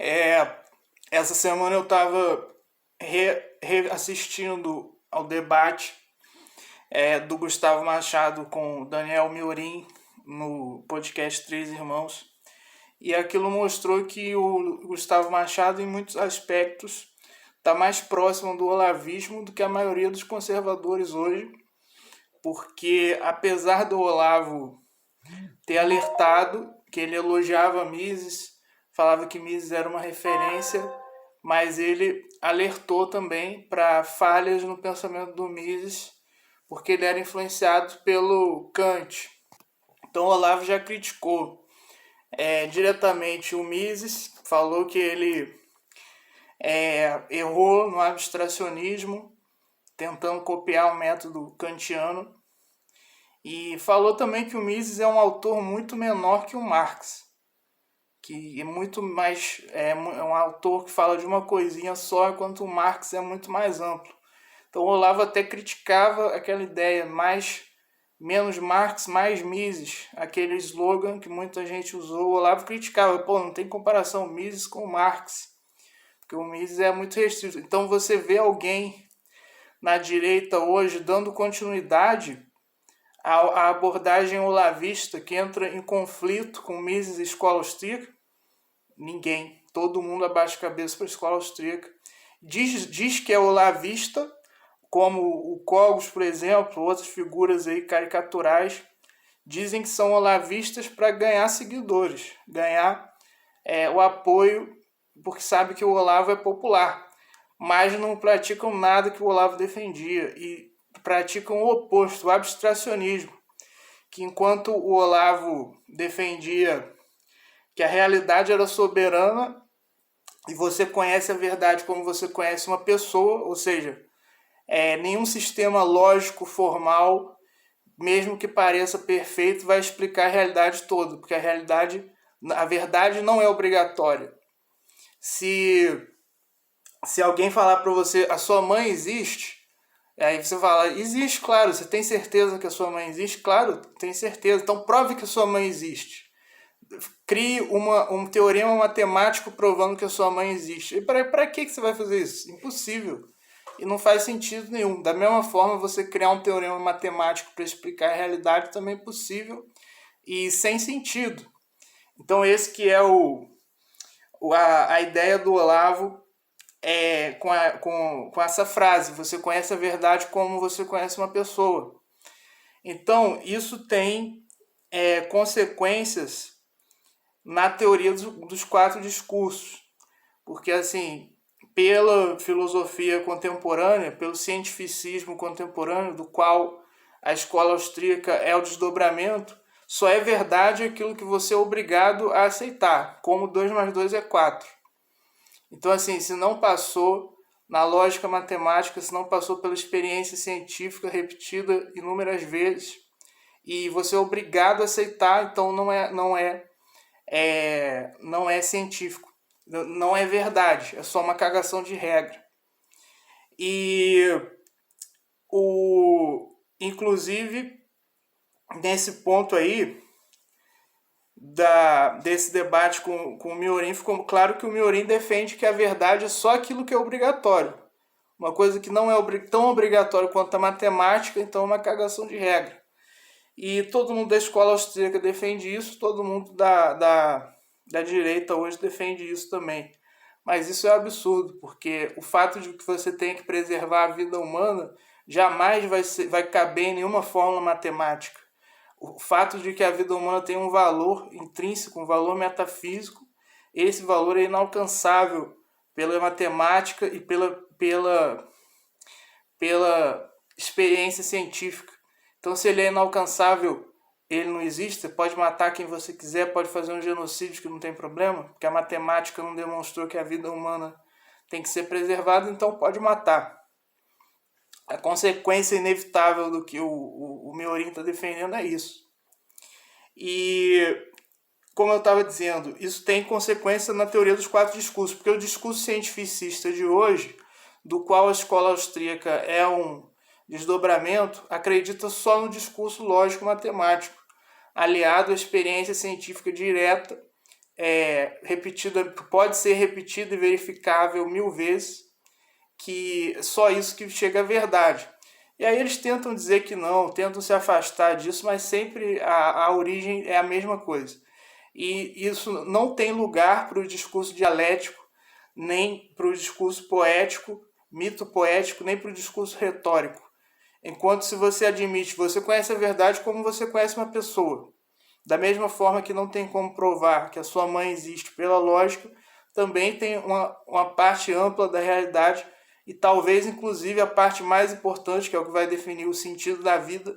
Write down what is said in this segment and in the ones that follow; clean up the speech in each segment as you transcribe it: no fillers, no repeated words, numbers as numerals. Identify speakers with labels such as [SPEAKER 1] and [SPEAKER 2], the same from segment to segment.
[SPEAKER 1] É, essa semana eu estava reassistindo ao debate do Gustavo Machado com o Daniel Miorim no podcast Três Irmãos. E aquilo mostrou que o Gustavo Machado, em muitos aspectos, está mais próximo do olavismo do que a maioria dos conservadores hoje, porque apesar do Olavo ter alertado que ele elogiava Mises, falava que Mises era uma referência, mas ele alertou também para falhas no pensamento do Mises, porque ele era influenciado pelo Kant. Então o Olavo já criticou diretamente o Mises, falou que ele errou no abstracionismo, tentando copiar o método kantiano, e falou também que o Mises é um autor muito menor que o Marx, que é muito mais um autor que fala de uma coisinha só, enquanto o Marx é muito mais amplo. Então o Olavo até criticava aquela ideia menos Marx, mais Mises, aquele slogan que muita gente usou. O Olavo criticava, não tem comparação Mises com Marx, porque o Mises é muito restrito. Então você vê alguém na direita hoje dando continuidade à abordagem olavista que entra em conflito com Mises e escola austríaca? Ninguém. Todo mundo abaixa a cabeça para a escola austríaca. Diz que é olavista, como o Cogos, por exemplo, outras figuras aí caricaturais, dizem que são olavistas para ganhar seguidores, ganhar o apoio, porque sabe que o Olavo é popular, mas não praticam nada que o Olavo defendia e praticam o oposto, o abstracionismo, que enquanto o Olavo defendia que a realidade era soberana e você conhece a verdade como você conhece uma pessoa, ou seja, nenhum sistema lógico formal, mesmo que pareça perfeito, vai explicar a realidade toda, porque a verdade não é obrigatória. Se alguém falar para você, a sua mãe existe, aí você fala, existe, claro, você tem certeza que a sua mãe existe? Claro, tem certeza, então prove que a sua mãe existe. Crie um teorema matemático provando que a sua mãe existe. E para que você vai fazer isso? Impossível. E não faz sentido nenhum. Da mesma forma, você criar um teorema matemático para explicar a realidade também é possível e sem sentido. Então esse que é a ideia do Olavo com essa frase, você conhece a verdade como você conhece uma pessoa. Então isso tem consequências na teoria dos quatro discursos. Porque, assim, pela filosofia contemporânea, pelo cientificismo contemporâneo, do qual a escola austríaca é o desdobramento, só é verdade aquilo que você é obrigado a aceitar, como 2 mais 2 é 4. Então, assim, se não passou na lógica matemática, se não passou pela experiência científica repetida inúmeras vezes, e você é obrigado a aceitar, então não é científico, não é verdade, é só uma cagação de regra. E inclusive nesse ponto aí desse debate com o Miorim, ficou claro que o Miorim defende que a verdade é só aquilo que é obrigatório. Uma coisa que não é tão obrigatório quanto a matemática, então é uma cagação de regra. E todo mundo da escola austríaca defende isso, todo mundo da direita hoje defende isso também. Mas isso é absurdo, porque o fato de que você tem que preservar a vida humana jamais vai caber em nenhuma fórmula matemática. O fato de que a vida humana tem um valor intrínseco, um valor metafísico, esse valor é inalcançável pela matemática e pela experiência científica. Então, se ele é inalcançável, ele não existe, você pode matar quem você quiser, pode fazer um genocídio que não tem problema, porque a matemática não demonstrou que a vida humana tem que ser preservada, então pode matar. A consequência inevitável do que o Miorim está defendendo é isso. E, como eu estava dizendo, isso tem consequência na teoria dos quatro discursos, porque o discurso cientificista de hoje, do qual a escola austríaca é um desdobramento, acredita só no discurso lógico-matemático, aliado à experiência científica direta repetida, pode ser repetida e verificável 1000 vezes, que só isso que chega à verdade. E aí eles tentam dizer que não, tentam se afastar disso, mas sempre a origem é a mesma coisa. E isso não tem lugar para o discurso dialético, nem para o discurso poético, mito poético, nem para o discurso retórico. Enquanto se você admite, você conhece a verdade como você conhece uma pessoa. Da mesma forma que não tem como provar que a sua mãe existe pela lógica, também tem uma parte ampla da realidade e talvez, inclusive, a parte mais importante, que é o que vai definir o sentido da vida,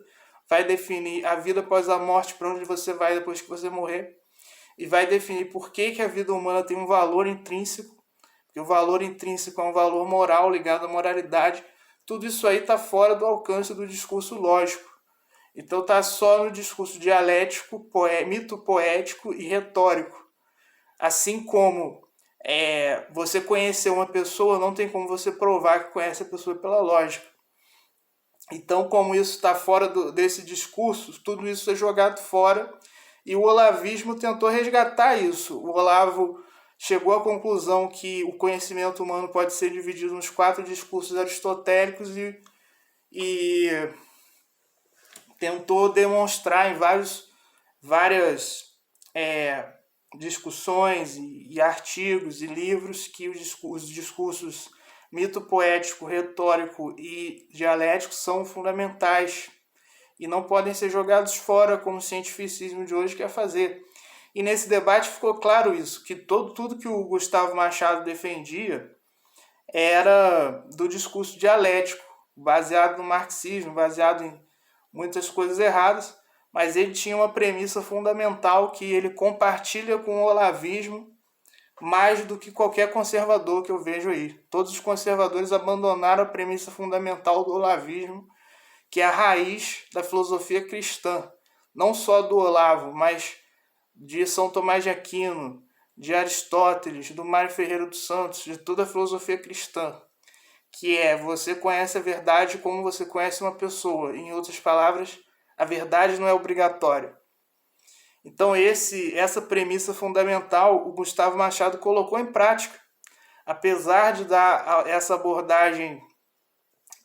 [SPEAKER 1] vai definir a vida após a morte, para onde você vai depois que você morrer, e vai definir por que a vida humana tem um valor intrínseco, porque o valor intrínseco é um valor moral ligado à moralidade. Tudo isso aí está fora do alcance do discurso lógico. Então está só no discurso dialético, mito poético e retórico. Assim como você conhecer uma pessoa, não tem como você provar que conhece a pessoa pela lógica. Então, como isso está fora desse discurso, tudo isso é jogado fora, e o olavismo tentou resgatar isso. O Olavo chegou à conclusão que o conhecimento humano pode ser dividido nos 4 discursos aristotélicos e tentou demonstrar em várias discussões e artigos e livros que os discursos mito poético, retórico e dialético são fundamentais e não podem ser jogados fora como o cientificismo de hoje quer fazer. E nesse debate ficou claro isso, que tudo que o Gustavo Machado defendia era do discurso dialético, baseado no marxismo, baseado em muitas coisas erradas, mas ele tinha uma premissa fundamental que ele compartilha com o olavismo mais do que qualquer conservador que eu vejo aí. Todos os conservadores abandonaram a premissa fundamental do olavismo, que é a raiz da filosofia cristã, não só do Olavo, mas de São Tomás de Aquino, de Aristóteles, do Mário Ferreira dos Santos, de toda a filosofia cristã, que é você conhece a verdade como você conhece uma pessoa. Em outras palavras, a verdade não é obrigatória. Então essa premissa fundamental o Gustavo Machado colocou em prática. Apesar de dar essa abordagem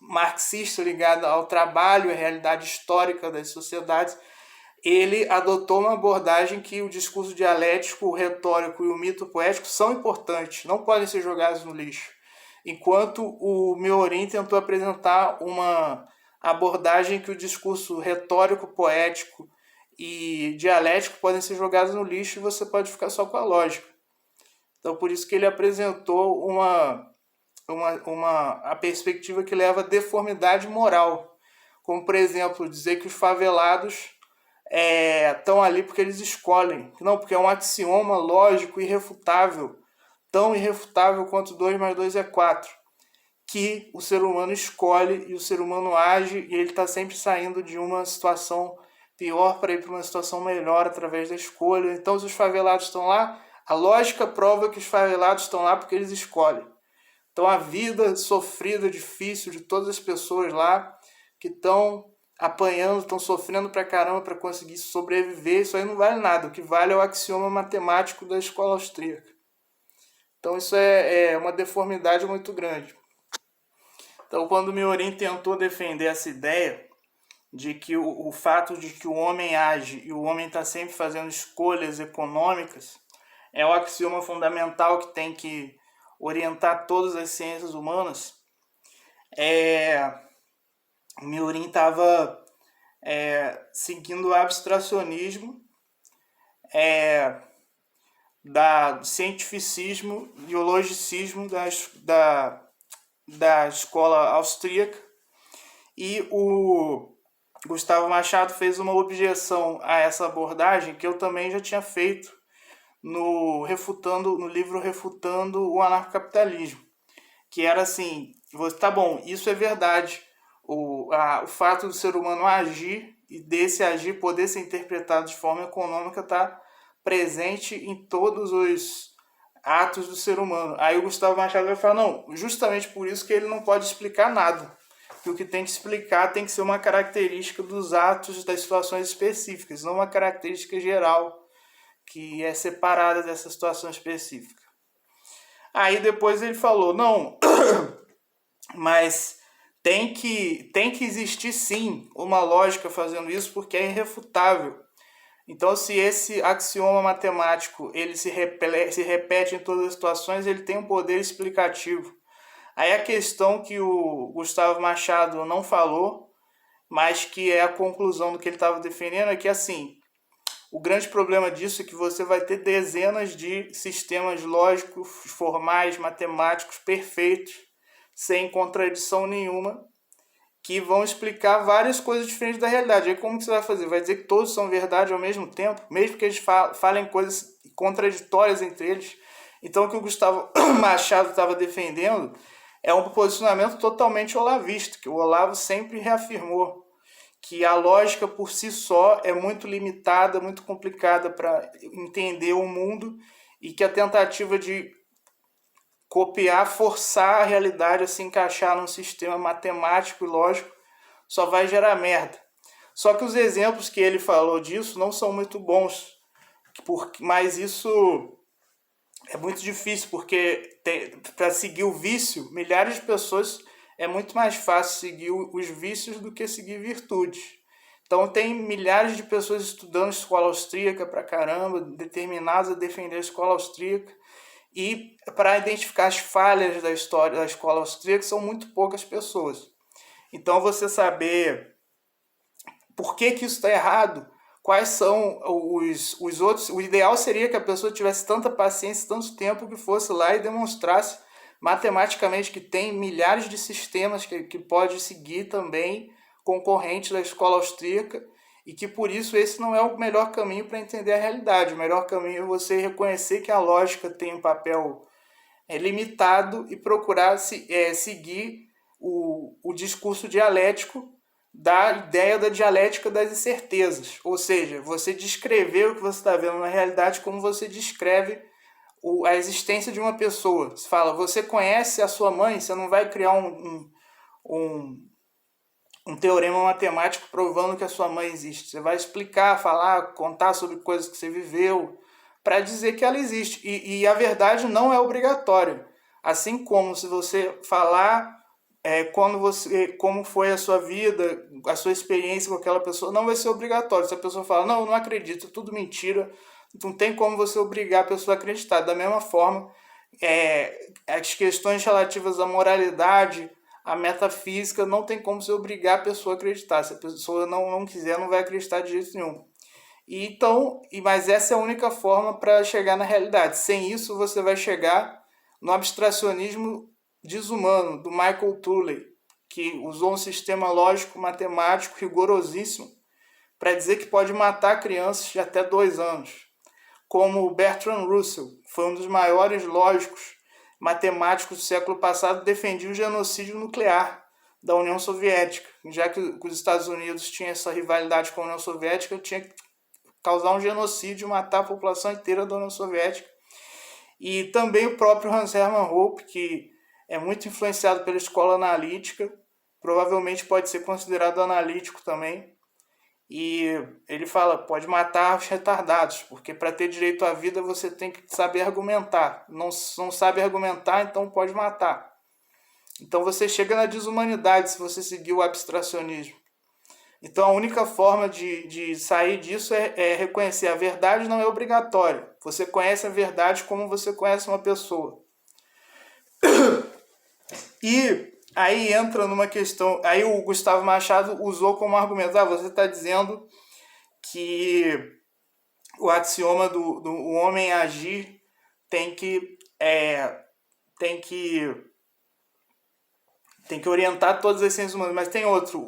[SPEAKER 1] marxista ligada ao trabalho e à realidade histórica das sociedades, ele adotou uma abordagem que o discurso dialético, o retórico e o mito poético são importantes, não podem ser jogados no lixo. Enquanto o Miorim tentou apresentar uma abordagem que o discurso retórico, poético e dialético podem ser jogados no lixo e você pode ficar só com a lógica. Então, por isso que ele apresentou a perspectiva que leva à deformidade moral. Como, por exemplo, dizer que os favelados estão ali porque eles escolhem. Não, porque é um axioma lógico, irrefutável, tão irrefutável quanto 2 mais 2 é 4, que o ser humano escolhe e o ser humano age e ele está sempre saindo de uma situação pior para ir para uma situação melhor através da escolha. Então, se os favelados estão lá, a lógica prova que os favelados estão lá porque eles escolhem. Então, a vida sofrida, difícil de todas as pessoas lá que estão apanhando, estão sofrendo pra caramba para conseguir sobreviver, isso aí não vale nada. O que vale é o axioma matemático da escola austríaca. Então isso é uma deformidade muito grande. Então quando o Miorim tentou defender essa ideia de que o fato de que o homem age e o homem está sempre fazendo escolhas econômicas é o axioma fundamental que tem que orientar todas as ciências humanas, o Miorim estava seguindo o abstracionismo do cientificismo e o logicismo da escola austríaca, e o Gustavo Machado fez uma objeção a essa abordagem que eu também já tinha feito no livro Refutando o Anarcocapitalismo, que era assim, tá bom, isso é verdade, o fato do ser humano agir e desse agir poder ser interpretado de forma econômica está presente em todos os atos do ser humano. Aí o Gustavo Machado vai falar, não, justamente por isso que ele não pode explicar nada, que o que tem que explicar tem que ser uma característica dos atos das situações específicas, não uma característica geral que é separada dessa situação específica. Aí depois ele falou, não, mas tem que existir sim uma lógica fazendo isso, porque é irrefutável. Então, se esse axioma matemático ele se repete em todas as situações, ele tem um poder explicativo. Aí a questão que o Gustavo Machado não falou, mas que é a conclusão do que ele estava defendendo, é que assim, o grande problema disso é que você vai ter dezenas de sistemas lógicos, formais, matemáticos perfeitos, sem contradição nenhuma, que vão explicar várias coisas diferentes da realidade. Aí como que você vai fazer? Vai dizer que todos são verdade ao mesmo tempo, mesmo que eles falem coisas contraditórias entre eles? Então o que o Gustavo Machado estava defendendo é um posicionamento totalmente olavista, que o Olavo sempre reafirmou, que a lógica por si só é muito limitada, muito complicada para entender o mundo, e que a tentativa de copiar, forçar a realidade a se encaixar num sistema matemático e lógico só vai gerar merda. Só que os exemplos que ele falou disso não são muito bons, mas isso é muito difícil, porque para seguir o vício, milhares de pessoas, é muito mais fácil seguir os vícios do que seguir virtudes. Então tem milhares de pessoas estudando escola austríaca pra caramba, determinadas a defender a escola austríaca, e para identificar as falhas da história da escola austríaca são muito poucas pessoas. Então você saber por que isso está errado, quais são os outros... O ideal seria que a pessoa tivesse tanta paciência, tanto tempo, que fosse lá e demonstrasse matematicamente que tem milhares de sistemas que pode seguir também, concorrente da escola austríaca, e que por isso esse não é o melhor caminho para entender a realidade. O melhor caminho é você reconhecer que a lógica tem um papel limitado e procurar seguir o discurso dialético da ideia da dialética das incertezas. Ou seja, você descrever o que você está vendo na realidade como você descreve a existência de uma pessoa. Você fala, você conhece a sua mãe, você não vai criar um teorema matemático provando que a sua mãe existe. Você vai explicar, falar, contar sobre coisas que você viveu, para dizer que ela existe. E a verdade não é obrigatória. Assim como se você falar como foi a sua vida, a sua experiência com aquela pessoa, não vai ser obrigatório. Se a pessoa fala, não, eu não acredito, é tudo mentira, não tem como você obrigar a pessoa a acreditar. Da mesma forma, as questões relativas à moralidade, à metafísica, não tem como você obrigar a pessoa a acreditar. Se a pessoa não quiser, não vai acreditar de jeito nenhum. Mas essa é a única forma para chegar na realidade. Sem isso, você vai chegar no abstracionismo desumano do Michael Tolley, que usou um sistema lógico matemático rigorosíssimo para dizer que pode matar crianças de até 2 anos. Como o Bertrand Russell, foi um dos maiores lógicos matemáticos do século passado, defendia o genocídio nuclear da União Soviética. Já que os Estados Unidos tinham essa rivalidade com a União Soviética, tinha que causar um genocídio, matar a população inteira da União Soviética. E também o próprio Hans Hermann Hoppe, que é muito influenciado pela escola analítica, provavelmente pode ser considerado analítico também. E ele fala, pode matar os retardados, porque para ter direito à vida você tem que saber argumentar. Não sabe argumentar, então pode matar. Então você chega na desumanidade se você seguir o abstracionismo. Então a única forma de sair disso é reconhecer a verdade não é obrigatória. Você conhece a verdade como você conhece uma pessoa. E aí entra numa questão... Aí o Gustavo Machado usou como argumento, você está dizendo que o axioma do homem agir tem que orientar todas as ciências humanas. Mas tem outro,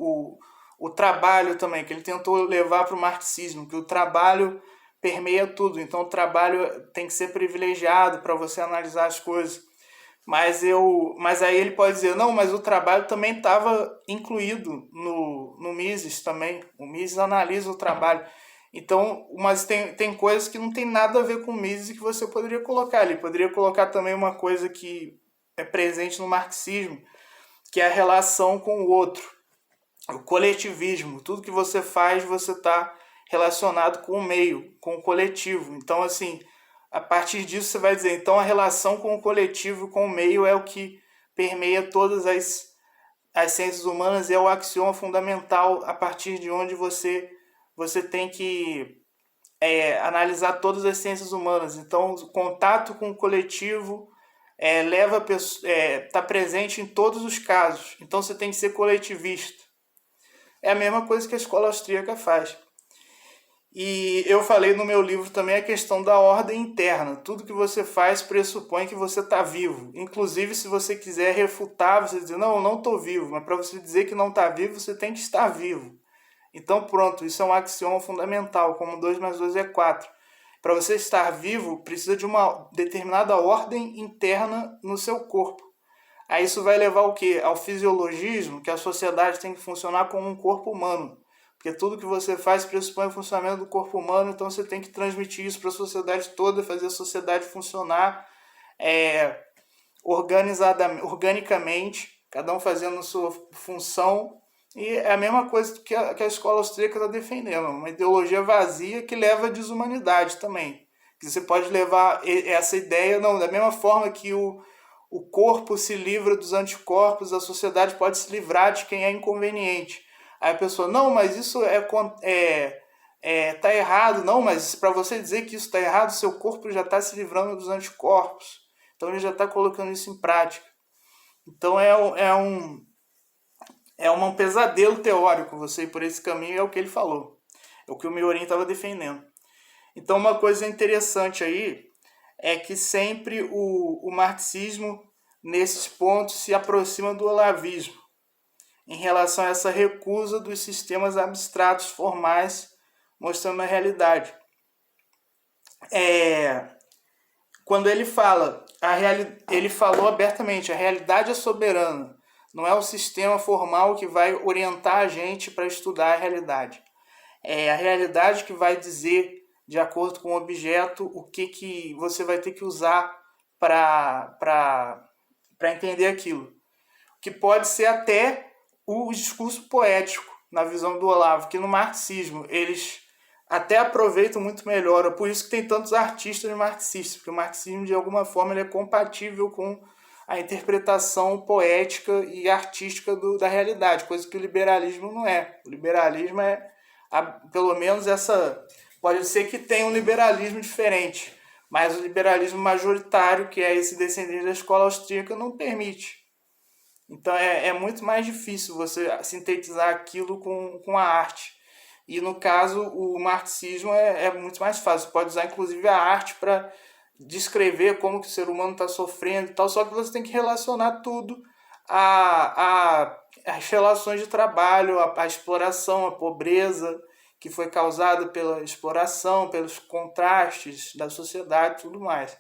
[SPEAKER 1] o trabalho também, que ele tentou levar para o marxismo, que o trabalho permeia tudo. Então o trabalho tem que ser privilegiado para você analisar as coisas. Mas aí ele pode dizer, não, mas o trabalho também estava incluído no Mises também. O Mises analisa o trabalho. Então, mas tem coisas que não tem nada a ver com o Mises e que você poderia colocar ali. Poderia colocar também uma coisa que é presente no marxismo, que é a relação com o outro. O coletivismo. Tudo que você faz, você está relacionado com o meio, com o coletivo. Então, assim, a partir disso você vai dizer, então a relação com o coletivo, com o meio, é o que permeia todas as ciências humanas e é o axioma fundamental a partir de onde você tem que analisar todas as ciências humanas. Então, o contato com o coletivo está presente em todos os casos. Então, você tem que ser coletivista. É a mesma coisa que a escola austríaca faz. E eu falei no meu livro também a questão da ordem interna. Tudo que você faz pressupõe que você está vivo. Inclusive, se você quiser refutar, você diz, não, eu não estou vivo. Mas para você dizer que não está vivo, você tem que estar vivo. Então pronto, isso é um axioma fundamental, como 2 mais 2 é 4. Para você estar vivo, precisa de uma determinada ordem interna no seu corpo. Aí isso vai levar ao quê? Ao fisiologismo, que a sociedade tem que funcionar como um corpo humano. Porque tudo que você faz pressupõe o funcionamento do corpo humano, então você tem que transmitir isso para a sociedade toda, fazer a sociedade funcionar organicamente, cada um fazendo a sua função. E é a mesma coisa que a escola austríaca está defendendo, uma ideologia vazia que leva à desumanidade também. Que você pode levar essa ideia, não, da mesma forma que o corpo se livra dos anticorpos, a sociedade pode se livrar de quem é inconveniente. Aí a pessoa, não, mas isso tá errado. Não, mas para você dizer que isso está errado, seu corpo já está se livrando dos anticorpos. Então ele já está colocando isso em prática. Então é um pesadelo teórico você ir por esse caminho, é o que ele falou. É o que o Miorin estava defendendo. Então uma coisa interessante aí é que sempre o marxismo, nesses pontos, se aproxima do olavismo, em relação a essa recusa dos sistemas abstratos formais, mostrando a realidade. Quando ele fala, ele falou abertamente, a realidade é soberana. Não é o sistema formal que vai orientar a gente para estudar a realidade. É a realidade que vai dizer, de acordo com o objeto, o que você vai ter que usar para entender aquilo. Que pode ser até o discurso poético, na visão do Olavo, que no marxismo eles até aproveitam muito melhor. É por isso que tem tantos artistas marxistas, porque o marxismo, de alguma forma, ele é compatível com a interpretação poética e artística da realidade, coisa que o liberalismo não é. O liberalismo pelo menos essa... Pode ser que tenha um liberalismo diferente, mas o liberalismo majoritário, que é esse descendente da escola austríaca, não permite. Então é muito mais difícil você sintetizar aquilo com a arte. E no caso, o marxismo é muito mais fácil. Você pode usar inclusive a arte para descrever como que o ser humano está sofrendo e tal, só que você tem que relacionar tudo às relações de trabalho, à exploração, à pobreza que foi causada pela exploração, pelos contrastes da sociedade e tudo mais.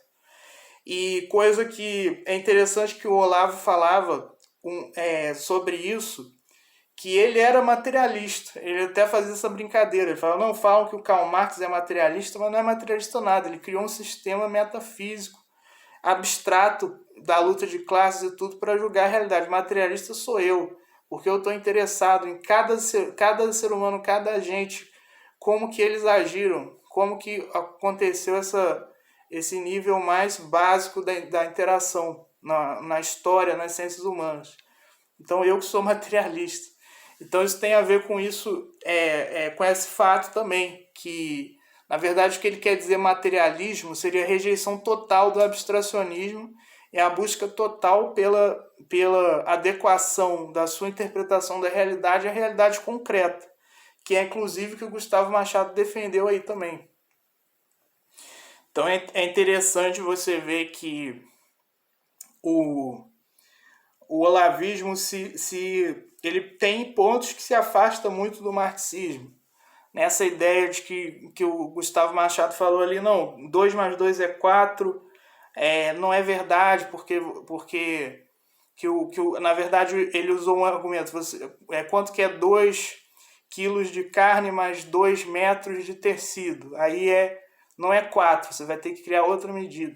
[SPEAKER 1] E coisa que é interessante que o Olavo falava sobre isso, que ele era materialista. Ele até fazia essa brincadeira. Ele falava, não, falam que o Karl Marx é materialista, mas não é materialista nada. Ele criou um sistema metafísico, abstrato, da luta de classes e tudo, para julgar a realidade. Materialista sou eu, porque eu estou interessado em cada ser humano, cada agente, como que eles agiram, como que aconteceu esse nível mais básico da interação na história, nas ciências humanas. Então eu que sou materialista. Então isso tem a ver com isso, com esse fato também, que na verdade o que ele quer dizer materialismo seria a rejeição total do abstracionismo e a busca total pela adequação da sua interpretação da realidade à realidade concreta, que é inclusive o que o Gustavo Machado defendeu aí também. Então é interessante você ver que o olavismo ele tem pontos que se afasta muito do marxismo. Nessa ideia de que o Gustavo Machado falou ali, não, 2 mais 2 é 4, não é verdade, porque na verdade ele usou um argumento, quanto que é 2 quilos de carne mais 2 metros de tecido, aí não é 4, você vai ter que criar outra medida.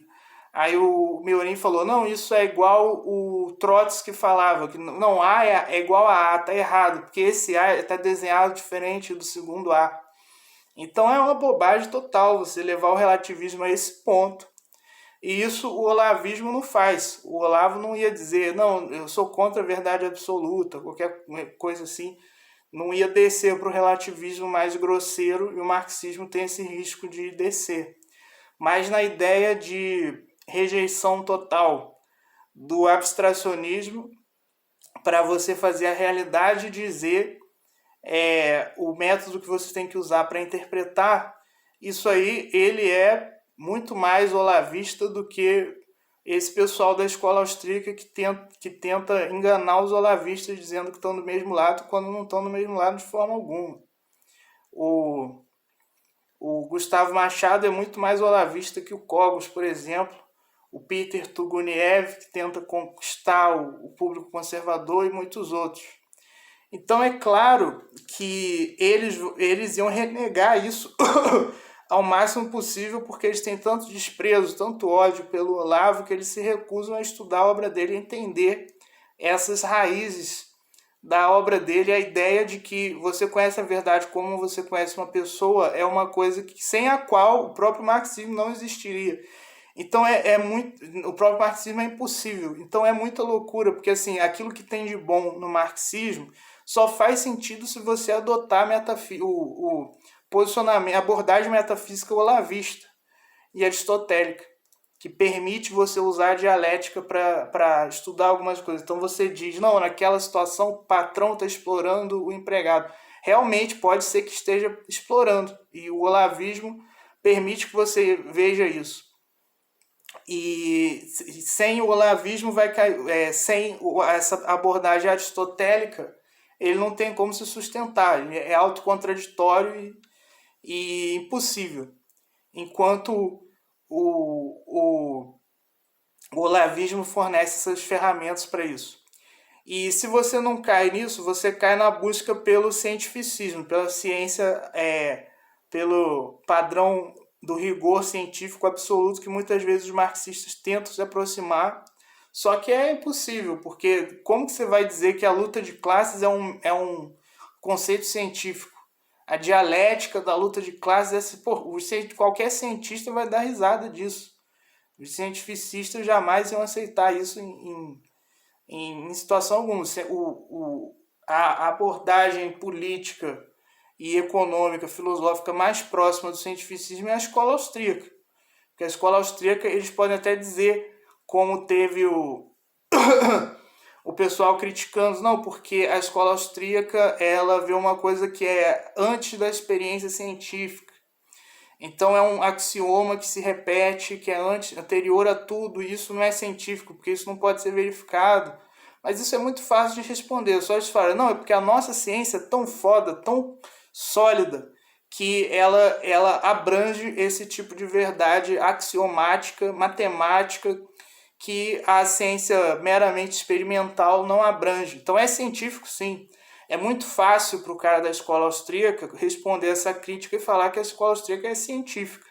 [SPEAKER 1] Aí o Miorin falou, não, isso é igual o Trotsky falava, que não, A é igual a A, tá errado, porque esse A está desenhado diferente do segundo A. Então é uma bobagem total você levar o relativismo a esse ponto. E isso o olavismo não faz. O Olavo não ia dizer, não, eu sou contra a verdade absoluta, qualquer coisa assim. Não ia descer para o relativismo mais grosseiro, e o marxismo tem esse risco de descer. Mas na ideia de rejeição total do abstracionismo para você fazer a realidade dizer o método que você tem que usar para interpretar, isso aí ele é muito mais olavista do que esse pessoal da escola austríaca que tenta enganar os olavistas dizendo que estão do mesmo lado quando não estão do mesmo lado de forma alguma. O, o Gustavo Machado é muito mais olavista que o Cogos, por exemplo. O Peter Turguniev, que tenta conquistar o público conservador, e muitos outros. Então é claro que eles iam renegar isso ao máximo possível, porque eles têm tanto desprezo, tanto ódio pelo Olavo, que eles se recusam a estudar a obra dele e entender essas raízes da obra dele. A ideia de que você conhece a verdade como você conhece uma pessoa é uma coisa que, sem a qual o próprio marxismo não existiria. Então é muito. O próprio marxismo é impossível. Então é muita loucura, porque assim, aquilo que tem de bom no marxismo só faz sentido se você adotar o posicionamento, a abordagem metafísica olavista e aristotélica, que permite você usar a dialética para estudar algumas coisas. Então você diz, não, naquela situação o patrão está explorando o empregado. Realmente pode ser que esteja explorando, e o olavismo permite que você veja isso. E sem o olavismo vai cair, sem essa abordagem aristotélica, ele não tem como se sustentar, ele é autocontraditório e impossível. Enquanto o olavismo fornece essas ferramentas para isso. E se você não cai nisso, você cai na busca pelo cientificismo, pela ciência, pelo padrão do rigor científico absoluto que muitas vezes os marxistas tentam se aproximar, só que é impossível, porque como que você vai dizer que a luta de classes é um conceito científico? A dialética da luta de classes, qualquer cientista vai dar risada disso. Os cientificistas jamais iam aceitar isso em situação alguma. A abordagem política e econômica, filosófica mais próxima do cientificismo é a escola austríaca. Porque a escola austríaca, eles podem até dizer, como teve o pessoal criticando, não, porque a escola austríaca ela vê uma coisa que é antes da experiência científica. Então é um axioma que se repete, que é anterior a tudo, e isso não é científico, porque isso não pode ser verificado. Mas isso é muito fácil de responder. Só eles falam, não, é porque a nossa ciência é tão foda, tão sólida, que ela abrange esse tipo de verdade axiomática, matemática, que a ciência meramente experimental não abrange. Então é científico, sim. É muito fácil para o cara da escola austríaca responder essa crítica e falar que a escola austríaca é científica.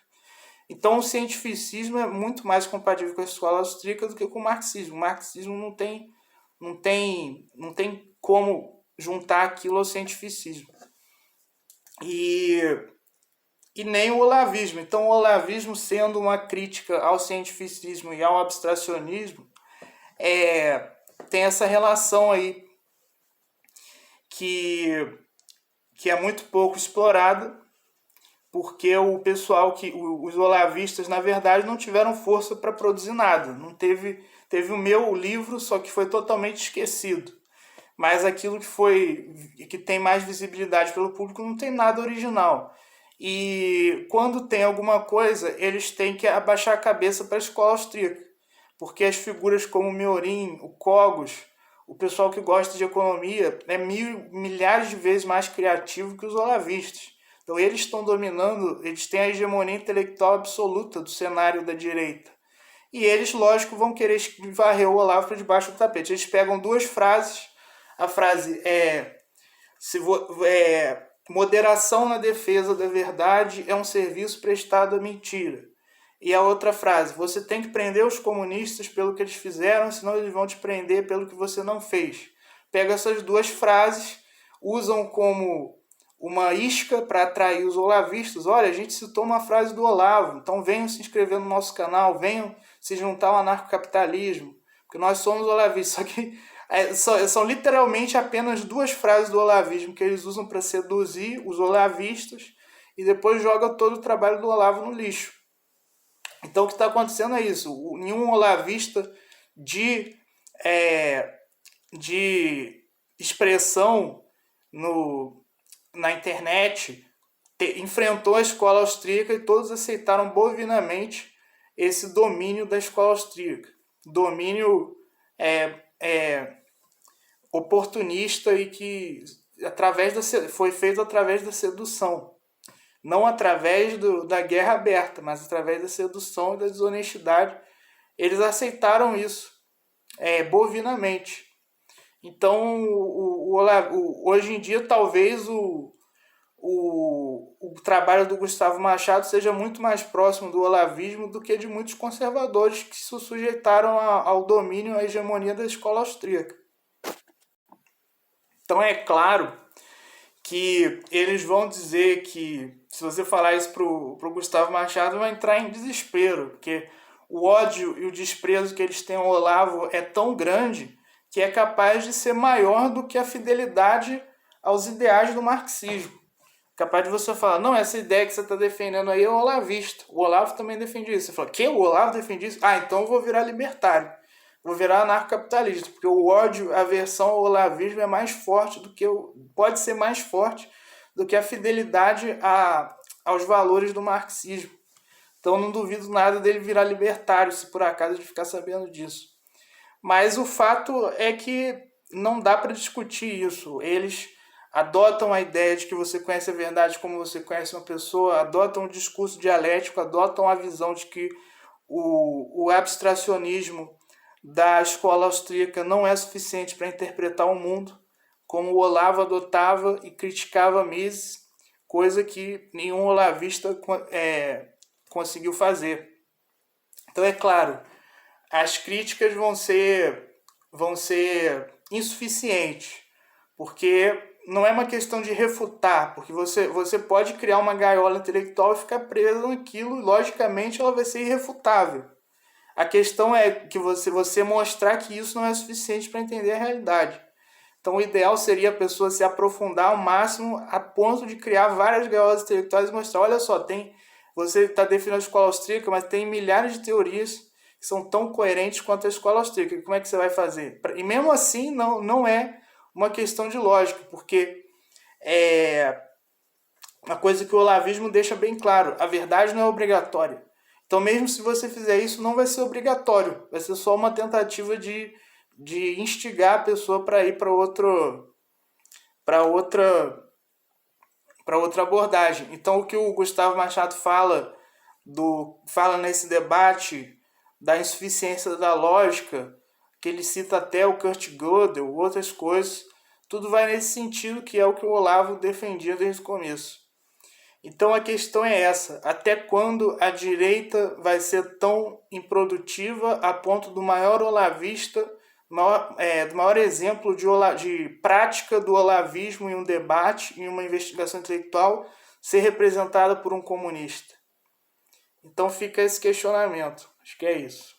[SPEAKER 1] Então o cientificismo é muito mais compatível com a escola austríaca do que com o marxismo. O marxismo não tem como juntar aquilo ao cientificismo. E nem o olavismo. Então o olavismo, sendo uma crítica ao cientificismo e ao abstracionismo, tem essa relação aí que é muito pouco explorada, porque o pessoal os olavistas, na verdade, não tiveram força para produzir nada. Não teve o meu livro, só que foi totalmente esquecido. Mas aquilo que tem mais visibilidade pelo público não tem nada original. E quando tem alguma coisa, eles têm que abaixar a cabeça para a escola austríaca, porque as figuras como o Miorin, o Cogos, o pessoal que gosta de economia é milhares de vezes mais criativo que os olavistas. Então eles estão dominando, eles têm a hegemonia intelectual absoluta do cenário da direita. E eles, lógico, vão querer varrer o Olavo para debaixo do tapete. Eles pegam duas frases. A frase moderação na defesa da verdade é um serviço prestado à mentira. E a outra frase, você tem que prender os comunistas pelo que eles fizeram, senão eles vão te prender pelo que você não fez. Pega essas duas frases, usam como uma isca para atrair os olavistas. Olha, a gente citou uma frase do Olavo, então venham se inscrever no nosso canal, venham se juntar ao anarcocapitalismo, porque nós somos olavistas. Só que são literalmente apenas 2 frases do olavismo que eles usam para seduzir os olavistas e depois joga todo o trabalho do Olavo no lixo. Então o que está acontecendo é isso. Nenhum olavista de expressão na internet enfrentou a escola austríaca e todos aceitaram bovinamente esse domínio da escola austríaca. Domínio oportunista e que foi feito através da sedução. Não através da guerra aberta, mas através da sedução e da desonestidade. Eles aceitaram isso bovinamente. Então, hoje em dia, talvez o trabalho do Gustavo Machado seja muito mais próximo do olavismo do que de muitos conservadores que se sujeitaram ao domínio, à hegemonia da escola austríaca. Então, é claro que eles vão dizer que, se você falar isso pro Gustavo Machado, vai entrar em desespero, porque o ódio e o desprezo que eles têm ao Olavo é tão grande que é capaz de ser maior do que a fidelidade aos ideais do marxismo. Capaz de você falar, não, essa ideia que você está defendendo aí é olavista. O Olavo também defende isso. Você fala, que? O Olavo defende isso? Ah, então eu vou virar libertário. Vou virar anarcocapitalista, porque o ódio, a aversão ao olavismo é mais forte do que pode ser mais forte do que a fidelidade aos valores do marxismo. Então não duvido nada dele virar libertário, se por acaso ele ficar sabendo disso. Mas o fato é que não dá para discutir isso. Eles adotam a ideia de que você conhece a verdade como você conhece uma pessoa, adotam o discurso dialético, adotam a visão de que o abstracionismo da escola austríaca não é suficiente para interpretar o mundo, como o Olavo adotava e criticava Mises, coisa que nenhum olavista conseguiu fazer. Então, é claro, as críticas vão ser insuficientes, porque não é uma questão de refutar, porque você pode criar uma gaiola intelectual e ficar preso naquilo, e logicamente ela vai ser irrefutável. A questão é que você mostrar que isso não é suficiente para entender a realidade. Então o ideal seria a pessoa se aprofundar ao máximo a ponto de criar várias gaiolas intelectuais e mostrar, olha só, você está definindo a escola austríaca, mas tem milhares de teorias que são tão coerentes quanto a escola austríaca. Como é que você vai fazer? E mesmo assim não é uma questão de lógica, porque é uma coisa que o olavismo deixa bem claro, a verdade não é obrigatória. Então, mesmo se você fizer isso, não vai ser obrigatório. Vai ser só uma tentativa de instigar a pessoa para ir para outra abordagem. Então, o que o Gustavo Machado fala nesse debate da insuficiência da lógica, que ele cita até o Kurt Gödel, outras coisas, tudo vai nesse sentido, que é o que o Olavo defendia desde o começo. Então a questão é essa, até quando a direita vai ser tão improdutiva a ponto do maior olavista, do maior exemplo de prática do olavismo em um debate, em uma investigação intelectual, ser representada por um comunista? Então fica esse questionamento. Acho que é isso.